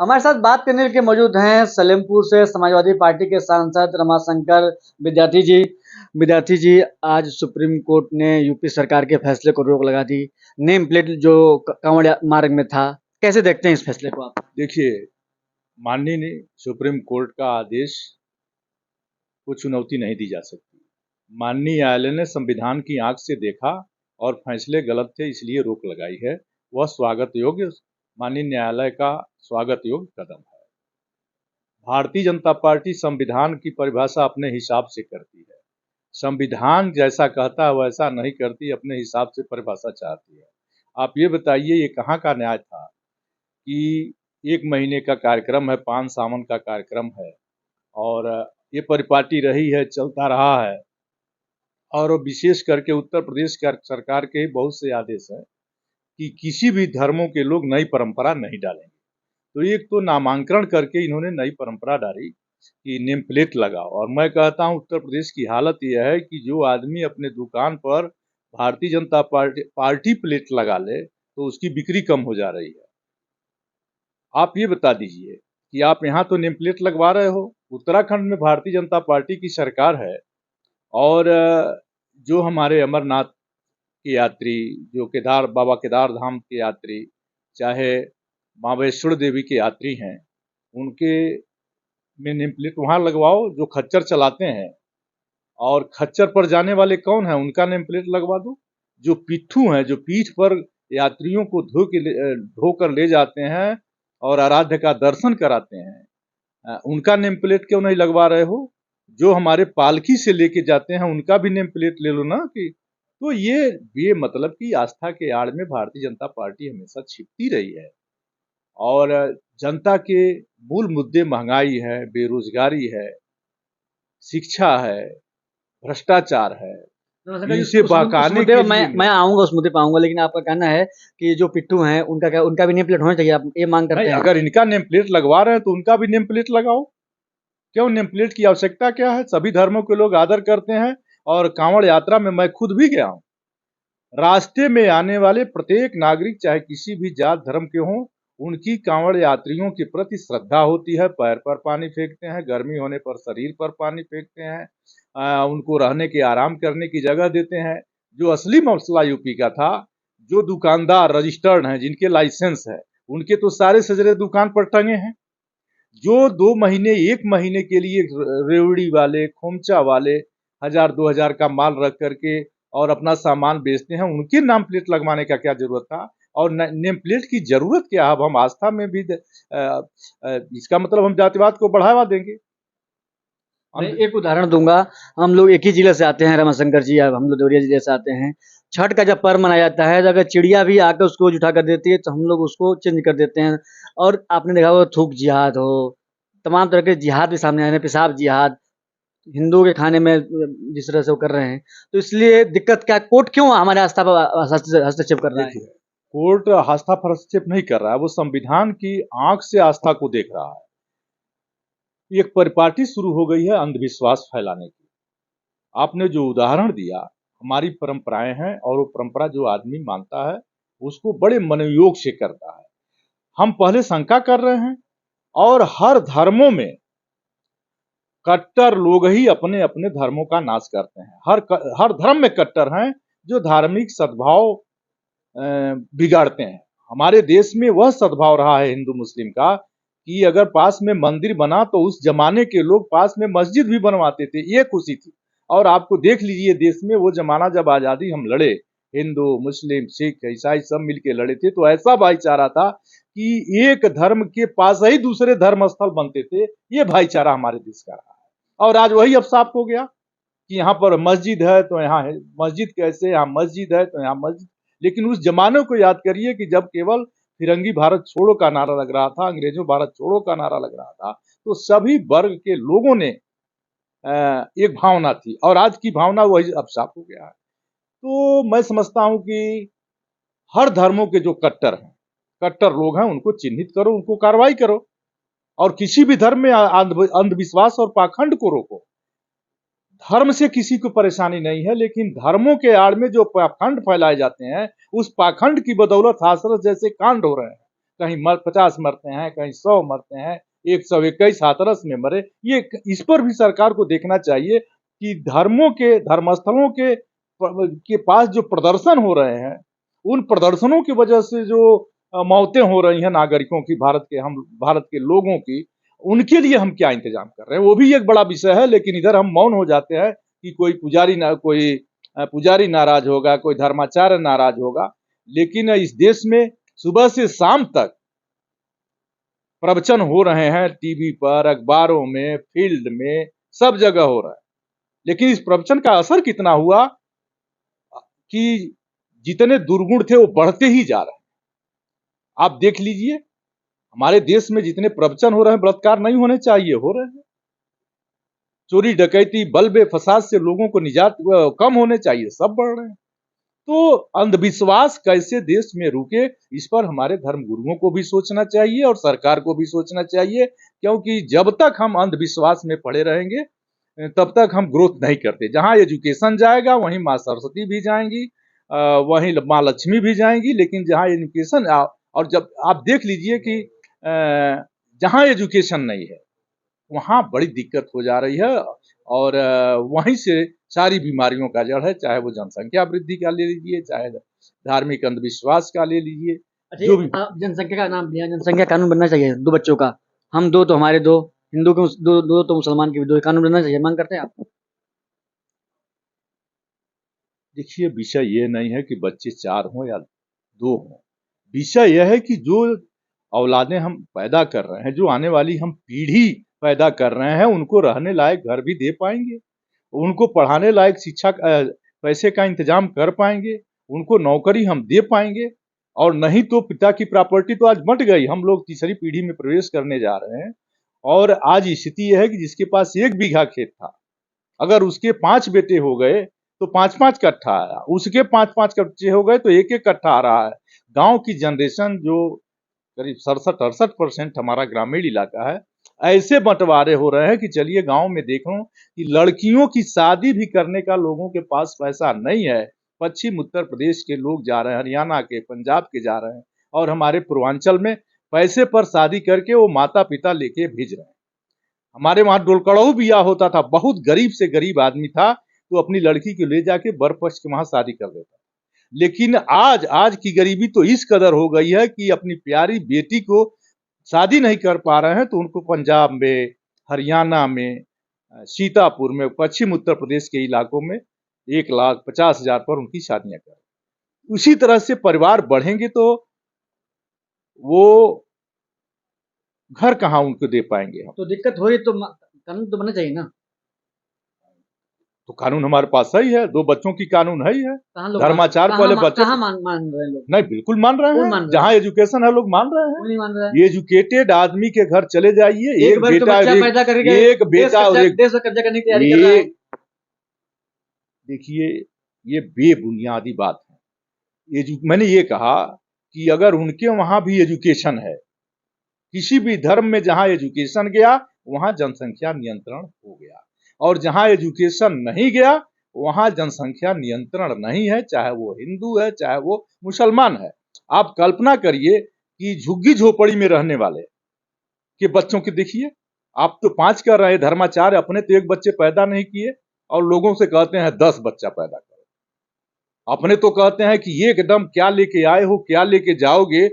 हमारे साथ बात करने के लिए मौजूद हैं सलेमपुर से समाजवादी पार्टी के सांसद रमाशंकर विद्यार्थी जी। विद्यार्थी जी, आज सुप्रीम कोर्ट ने यूपी सरकार के फैसले को रोक लगा दी। नेम प्लेट जो कांवड़ मार्ग में था, कैसे देखते हैं इस फैसले को आप? देखिए, माननीय सुप्रीम कोर्ट का आदेश को चुनौती नहीं दी जा सकती। माननीय न्यायालय ने संविधान की आंख से देखा और फैसले गलत थे इसलिए रोक लगाई है। वह स्वागत योग्य, माननीय न्यायालय का स्वागत योग्य कदम है। भारतीय जनता पार्टी संविधान की परिभाषा अपने हिसाब से करती है। संविधान जैसा कहता है वैसा नहीं करती, अपने हिसाब से परिभाषा चाहती है। आप ये बताइए, ये कहाँ का न्याय था कि 1 महीने का कार्यक्रम है, पान सावन का कार्यक्रम है और ये परिपाटी रही है, चलता रहा है। और विशेष करके उत्तर प्रदेश सरकार के ही बहुत से आदेश हैं कि किसी भी धर्मों के लोग नई परंपरा नहीं डालेंगे। तो एक तो नामांकन करके इन्होंने नई परंपरा डाली कि नेम प्लेट लगाओ। और मैं कहता हूं उत्तर प्रदेश की हालत यह है कि जो आदमी अपने दुकान पर भारतीय जनता पार्टी प्लेट लगा ले तो उसकी बिक्री कम हो जा रही है। आप ये बता दीजिए कि आप यहाँ तो नेम प्लेट लगवा रहे हो, उत्तराखंड में भारतीय जनता पार्टी की सरकार है और जो हमारे अमरनाथ के यात्री, जो बाबा केदार धाम के यात्री, चाहे माँ वैष्णो देवी के यात्री हैं, उनके में नेम प्लेट वहाँ लगवाओ जो खच्चर चलाते हैं। और खच्चर पर जाने वाले कौन हैं, उनका नेम प्लेट लगवा दो। जो पिट्ठू हैं, जो पीठ पर यात्रियों को ढोकर ले जाते हैं और आराध्य का दर्शन कराते हैं, उनका नेम प्लेट क्यों नहीं लगवा रहे हो? जो हमारे पालकी से लेके जाते हैं उनका भी नेम प्लेट ले लो ना। कि तो ये मतलब कि आस्था के आड़ में भारतीय जनता पार्टी हमेशा छिपती रही है। और जनता के मूल मुद्दे महंगाई है, बेरोजगारी है, शिक्षा है, भ्रष्टाचार है, इनसे बहकाने के लिए मैं आऊंगा, उस मुद्दे पे आऊंगा, लेकिन आपका कहना है कि जो पिट्ठू हैं उनका भी नेम प्लेट होना चाहिए, आप ये मांग करते हैं? अगर इनका नेम प्लेट लगवा रहे हैं तो उनका भी नेम प्लेट लगाओ। क्यों, नेम प्लेट की आवश्यकता क्या है? सभी धर्मों के लोग आदर करते हैं और कांवड़ यात्रा में मैं खुद भी गया हूँ। रास्ते में आने वाले प्रत्येक नागरिक चाहे किसी भी जात धर्म के हों, उनकी कांवड़ यात्रियों के प्रति श्रद्धा होती है। पैर पर पानी फेंकते हैं, गर्मी होने पर शरीर पर पानी फेंकते हैं, उनको रहने के, आराम करने की जगह देते हैं। जो असली मसला यूपी का था, जो दुकानदार रजिस्टर्ड हैं, जिनके लाइसेंस है, उनके तो सारे सजरे दुकान पर टंगे हैं। जो 2 महीने 1 महीने के लिए रेवड़ी वाले, खोमचा वाले 1000-2000 का माल रख करके और अपना सामान बेचते हैं, उनके नाम प्लेट लगवाने का क्या जरूरत था? और नेम प्लेट की जरूरत क्या? अब हम आस्था में भी इसका मतलब हम जातिवाद को बढ़ावा देंगे। मैं एक उदाहरण दूंगा। हम लोग एक ही जिले से आते हैं, रमाशंकर जी, हम लोग देवरिया जिले से आते हैं। छठ का जब पर्व मनाया जाता है, तो अगर चिड़िया भी आकर उसको जुठा कर देती है तो हम लोग उसको चेंज कर देते हैं। और आपने देखा होगा थूक जिहाद हो, तमाम तरह के जिहाद भी सामने आए हैं, पेशाब जिहाद, हिंदुओं के खाने में जिस तरह से वो कर रहे हैं। तो इसलिए दिक्कत क्या, कोर्ट क्यों हमारे आस्था पर हस्तक्षेप कर रहा है? देखिए, कोर्ट आस्था पर हस्तक्षेप नहीं कर रहा है, वो संविधान की आंख से आस्था को देख रहा है। एक परिपाटी शुरू हो गई है अंधविश्वास फैलाने की। आपने जो उदाहरण दिया, हमारी परंपराएं हैं और वो परंपरा जो आदमी मानता है उसको बड़े मनोयोग से करता है। हम पहले शंका कर रहे हैं और हर धर्मों में कट्टर लोग ही अपने अपने धर्मों का नाश करते हैं। हर धर्म में कट्टर हैं जो धार्मिक सद्भाव बिगाड़ते हैं। हमारे देश में वह सद्भाव रहा है हिंदू मुस्लिम का कि अगर पास में मंदिर बना तो उस जमाने के लोग पास में मस्जिद भी बनवाते थे, ये खुशी थी। और आपको देख लीजिए, देश में वो जमाना जब आजादी हम लड़े, हिंदू मुस्लिम सिख ईसाई सब मिलके लड़े थे, तो ऐसा भाईचारा था कि एक धर्म के पास ही दूसरे धर्म स्थल बनते थे। ये भाईचारा हमारे देश का रहा है। और आज वही अब साफ हो गया कि यहाँ पर मस्जिद है तो यहाँ है मस्जिद, कैसे यहाँ मस्जिद है तो यहाँ मस्जिद। लेकिन उस जमाने को याद करिए कि जब केवल फिरंगी भारत छोड़ो का नारा लग रहा था, अंग्रेजों भारत छोड़ो का नारा लग रहा था, तो सभी वर्ग के लोगों ने एक भावना थी और आज की भावना वही अब साफ हो गया है। तो मैं समझता हूं कि हर धर्मों के जो कट्टर लोग हैं उनको चिन्हित करो, उनको कार्रवाई करो और किसी भी धर्म में अंधविश्वास और पाखंड को रोको। धर्म से किसी को परेशानी नहीं है, लेकिन धर्मों के आड़ में जो पाखंड फैलाए जाते हैं, उस पाखंड की बदौलत हाथरस जैसे कांड हो रहे हैं। कहीं 50 मरते हैं, कहीं 100 मरते हैं, 121 हाथरस में मरे। ये इस पर भी सरकार को देखना चाहिए कि धर्मस्थलों के पास जो प्रदर्शन हो रहे हैं, उन प्रदर्शनों की वजह से जो मौतें हो रही हैं नागरिकों की, भारत के लोगों की, उनके लिए हम क्या इंतजाम कर रहे हैं, वो भी एक बड़ा विषय है। लेकिन इधर हम मौन हो जाते हैं कि कोई पुजारी नाराज होगा, कोई धर्माचार्य नाराज होगा। लेकिन इस देश में सुबह से शाम तक प्रवचन हो रहे हैं, टीवी पर, अखबारों में, फील्ड में, सब जगह हो रहा है। लेकिन इस प्रवचन का असर कितना हुआ कि जितने दुर्गुण थे वो बढ़ते ही जा रहे हैं। आप देख लीजिए, हमारे देश में जितने प्रवचन हो रहे हैं, बलात्कार नहीं होने चाहिए, हो रहे हैं। चोरी डकैती बल्बे फसाद से लोगों को निजात कम होने चाहिए, सब बढ़ रहे हैं। तो अंधविश्वास कैसे देश में रुके, इस पर हमारे धर्म गुरुओं को भी सोचना चाहिए और सरकार को भी सोचना चाहिए। क्योंकि जब तक हम अंधविश्वास में पड़े रहेंगे तब तक हम ग्रोथ नहीं करते। जहां एजुकेशन जाएगा वहीं माँ सरस्वती भी जाएंगी, वहीं माँ लक्ष्मी भी जाएंगी। लेकिन जहां एजुकेशन और जब आप देख लीजिए कि जहां एजुकेशन नहीं है वहां बड़ी दिक्कत हो जा रही है। और वहीं से सारी बीमारियों का जड़ है, चाहे वो जनसंख्या वृद्धि का ले लीजिए, चाहे धार्मिक अंधविश्वास का ले लीजिए। अच्छा, जो भी जनसंख्या का नाम लिया, जनसंख्या कानून बनना चाहिए 2 बच्चों का। हम 2 तो हमारे 2, हिंदू के 2 तो मुसलमान के भी 2, कानून बनना चाहिए, मांग करते हैं आप? देखिए, विषय ये नहीं है कि बच्चे 4 हों या 2 हों। विषय यह है कि जो औलादें हम पैदा कर रहे हैं, जो आने वाली हम पीढ़ी पैदा कर रहे हैं, उनको रहने लायक घर भी दे पाएंगे, उनको पढ़ाने लायक शिक्षा पैसे का इंतजाम कर पाएंगे, उनको नौकरी हम दे पाएंगे। और नहीं तो पिता की प्रॉपर्टी तो आज बंट गई, हम लोग तीसरी पीढ़ी में प्रवेश करने जा रहे हैं। और आज स्थिति यह है कि जिसके पास 1 बीघा खेत था, अगर उसके 5 बेटे हो गए तो 5-5 कट्ठा आया, उसके 5-5 कट्ठे हो गए तो 1-1 कट्ठा आ रहा है। गांव की जनरेशन जो करीब 67-68% हमारा ग्रामीण इलाका है, ऐसे बंटवारे हो रहे हैं कि चलिए गांव में देख लो कि लड़कियों की शादी भी करने का लोगों के पास पैसा नहीं है। पश्चिम उत्तर प्रदेश के लोग जा रहे हैं, हरियाणा के, पंजाब के जा रहे हैं, और हमारे पूर्वांचल में पैसे पर शादी करके वो माता पिता लेके भेज रहे हैं। हमारे वहां डोलकड़ऊ बिया होता था, बहुत गरीब से गरीब आदमी था तो अपनी लड़की को ले जाके बर पक्ष के वहां शादी कर देता। लेकिन आज की गरीबी तो इस कदर हो गई है कि अपनी प्यारी बेटी को शादी नहीं कर पा रहे हैं तो उनको पंजाब में, हरियाणा में, सीतापुर में, पश्चिम उत्तर प्रदेश के इलाकों में 1,50,000 पर उनकी शादियां करें। उसी तरह से परिवार बढ़ेंगे तो वो घर कहाँ उनको दे पाएंगे हम। तो दिक्कत हो रही तो कानून तो बनना चाहिए ना? तो कानून हमारे पास सही है, 2 बच्चों की कानून है ही है। कहाँ लोग धर्माचार वाले बच्चे कहाँ मान रहे हैं लोग? नहीं, बिल्कुल मान रहे कौन हैं। मान रहा है? जहाँ एजुकेशन है लोग मान रहे कोई हैं। नहीं मान रहा है। एजुकेटेड आदमी के घर चले जाइए, एक बार तो बच्चा पैदा करके एक बेटा और एक देश पर कब्जा करने की तैयारी कर रहा है। देखिए, ये बेबुनियादी बात है। मैंने ये कहा कि अगर उनके वहां भी एजुकेशन है, किसी भी धर्म में जहां एजुकेशन गया वहां जनसंख्या नियंत्रण हो गया, और जहां एजुकेशन नहीं गया वहां जनसंख्या नियंत्रण नहीं है, चाहे वो हिंदू है चाहे वो मुसलमान है। आप कल्पना करिए कि झुग्गी झोपड़ी में रहने वाले के बच्चों की देखिए, आप तो 5 कर रहे हैं, धर्माचार्य अपने तो 1 बच्चे पैदा नहीं किए और लोगों से कहते हैं 10 बच्चा पैदा करो। अपने तो कहते हैं कि एकदम क्या लेके आए हो, क्या लेके जाओगे,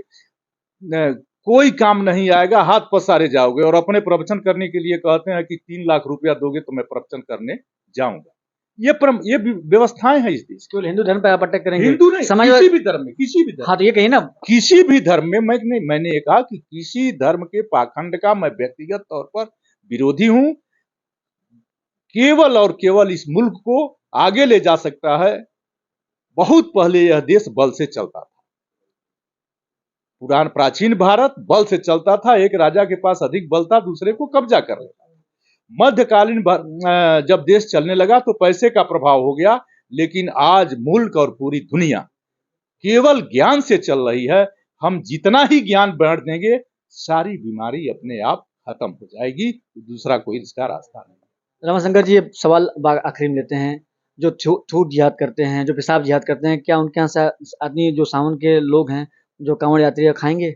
कोई काम नहीं आएगा, हाथ पसारे जाओगे। और अपने प्रवचन करने के लिए कहते हैं कि 3 लाख रुपया दोगे तो मैं प्रवचन करने जाऊंगा। ये व्यवस्थाएं हैं इस देश। केवल हिंदू धर्म पर आप अटैक करेंगे? हिंदू नहीं, किसी भी धर्म में, किसी भी धर्म। हाँ तो ये कहिए ना, किसी भी धर्म में मैंने ये कहा कि किसी धर्म के पाखंड का मैं व्यक्तिगत तौर पर विरोधी हूं। केवल और केवल इस मुल्क को आगे ले जा सकता है। बहुत पहले यह देश बल से चलता था, प्राचीन भारत बल से चलता था। एक राजा के पास अधिक बल था, दूसरे को कब्जा कर लेता। मध्यकालीन जब देश चलने लगा तो पैसे का प्रभाव हो गया। लेकिन आज मुल्क और पूरी दुनिया केवल ज्ञान से चल रही है। हम जितना ही ज्ञान बढ़ देंगे सारी बीमारी अपने आप खत्म हो जाएगी, दूसरा कोई इसका रास्ता नहीं। रमाशंकर जी, ये सवाल आखिरी में लेते हैं। जो छूट जिहाद करते हैं, जो पेशाब जिहाद करते हैं, क्या उनके यहाँ से आदमी, जो सावन के लोग हैं, जो कांवड़ यात्री है, खाएंगे?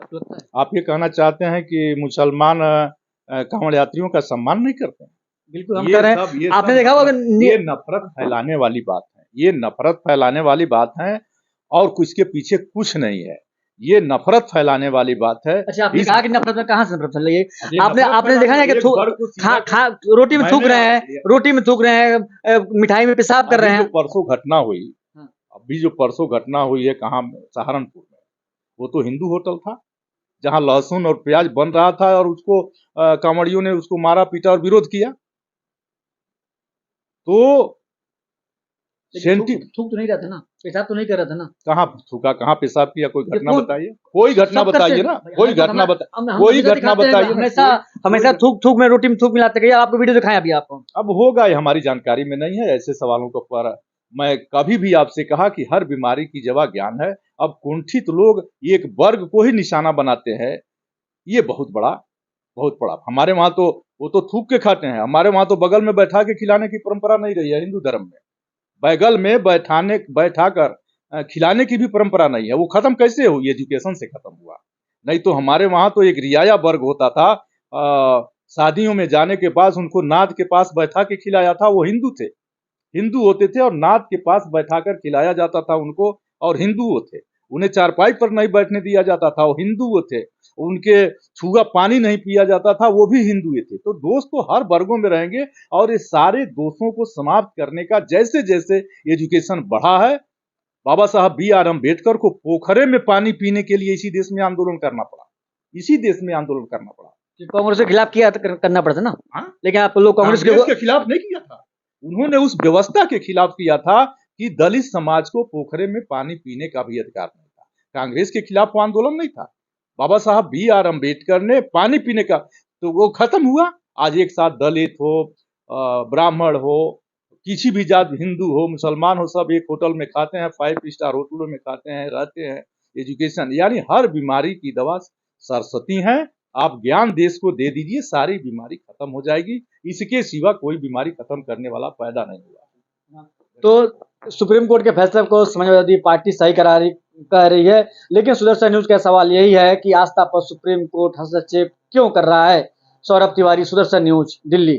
आपको लगता है? आप ये कहना चाहते हैं कि मुसलमान कांवड़ यात्रियों का सम्मान नहीं करते हैं? बिल्कुल हम कर रहे हैं। आपने देखा होगा ये नफरत फैलाने वाली बात है, ये नफरत फैलाने वाली बात है और कुछ के पीछे कुछ नहीं है, ये नफरत फैलाने वाली बात है। अच्छा आपने कहा कि नफरत में कहाँ से नफरत फैल रही है? ये आपने नफरत आपने देखा है कि रोटी में थूक रहे हैं, रोटी में थूक रहे हैं, मिठाई में पेशाब कर रहे हैं। परसों घटना हुई, हाँ। अभी जो परसों घटना हुई है कहाँ, सहारनपुर में, वो तो हिंदू होटल था जहां लहसुन और प्याज बन रहा था और उसको कांवड़ियों ने उसको मारा पीटा और विरोध किया। तो थूक तो नहीं रहा था ना, पेशाब तो नहीं कर रहा था ना? कहाँ थूका, कहाँ पेशाब किया, कोई घटना देखो, बताइए, कोई घटना बताइए ना, कोई घटना कोई घटना बताइए। हमेशा थूक में रोटी में थूक मिलाते गए, आपको वीडियो दिखाएं अभी आपको। अब होगा, ये हमारी जानकारी में नहीं है, ऐसे सवालों को पर मैं कभी भी आपसे कहा कि हर बीमारी की जवा ज्ञान है। अब कुंठित लोग एक वर्ग को ही निशाना बनाते हैं, ये बहुत बड़ा। हमारे वहां तो वो तो थूक के खाते हैं, हमारे वहां तो बगल में बैठा के खिलाने की परंपरा नहीं रही है हिंदू धर्म में। बगल में बैठाकर खिलाने की भी परंपरा नहीं है। वो खत्म कैसे हुई? एजुकेशन से खत्म हुआ। नहीं तो हमारे वहां तो एक रियाया वर्ग होता था, शादियों में जाने के बाद उनको नाद के पास बैठा के खिलाया था, वो हिंदू होते थे और नाद के पास बैठाकर खिलाया जाता था उनको, और हिंदू थे। उन्हें चारपाई पर नहीं बैठने दिया जाता था, वो हिंदू थे। उनके छुआ पानी नहीं पिया जाता था, वो भी हिंदू थे। तो दोष तो हर वर्गों में रहेंगे और ये सारे दोषों को समाप्त करने का जैसे जैसे एजुकेशन बढ़ा है, बाबा साहब बी.आर. अम्बेडकर को पोखरे में पानी पीने के लिए इसी देश में आंदोलन करना पड़ा, इसी देश में आंदोलन करना पड़ा। कांग्रेस के खिलाफ किया करना पड़ता ना। हाँ? लेकिन आप लोग कांग्रेस के खिलाफ नहीं किया था, उन्होंने उस व्यवस्था के खिलाफ किया था कि दलित समाज को पोखरे में पानी पीने का भी अधिकार नहीं था। कांग्रेस के खिलाफ वो आंदोलन नहीं था। बाबा साहब बी.आर. अम्बेडकर ने पानी पीने का, तो वो खत्म हुआ। आज एक साथ दलित हो, ब्राह्मण हो, किसी भी जात, हिंदू हो, मुसलमान हो, सब एक होटल में खाते हैं, 5 स्टार होटलों में खाते हैं, रहते हैं। एजुकेशन यानी हर बीमारी की दवा सरस्वती है। आप ज्ञान देश को दे दीजिए, सारी बीमारी खत्म हो जाएगी। इसके सिवा कोई बीमारी खत्म करने वाला पैदा नहीं हुआ। तो सुप्रीम कोर्ट के फैसले को समाजवादी पार्टी सही कह रही है, लेकिन सुदर्शन न्यूज का सवाल यही है कि आस्था पर सुप्रीम कोर्ट हस्तक्षेप क्यों कर रहा है? सौरभ तिवारी, सुदर्शन न्यूज, दिल्ली।